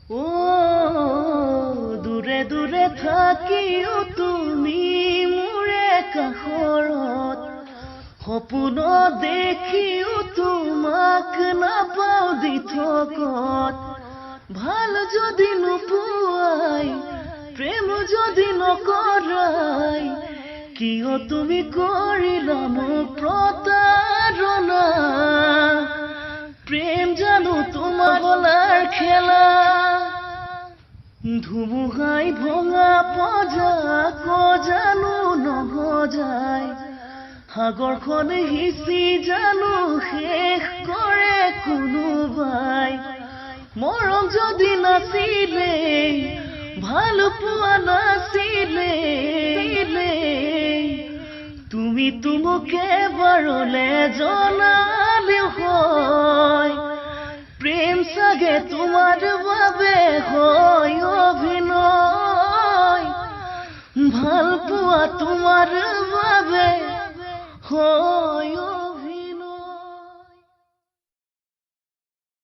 ও দূৰে দূৰে থাকিও তুমি মোৰে কাষৰত সপোনত দেখিও তোমাক নাপাওঁ দিঠকত ভাল যদি নোপোৱাই প্ৰেম যদি নকৰাই কিয় তুমি কৰিলা মোক প্ৰতাৰণা প্ৰেম জানো তোমাৰ গলাৰ খেলা ধুমুহাই ভঙা পজা জানো নহজাই সাগৰখন হিচি জানো শেষ কৰে কোনোবাই মৰম যদি নাছিলে ভাল পোৱা নাছিলে তুমি মোক এবাৰলে জনালেও হয় প্ৰেম চাগে তোমাৰ বাবে হয় অভিনয় ভাল পোৱা তোমাৰ বাবে হয়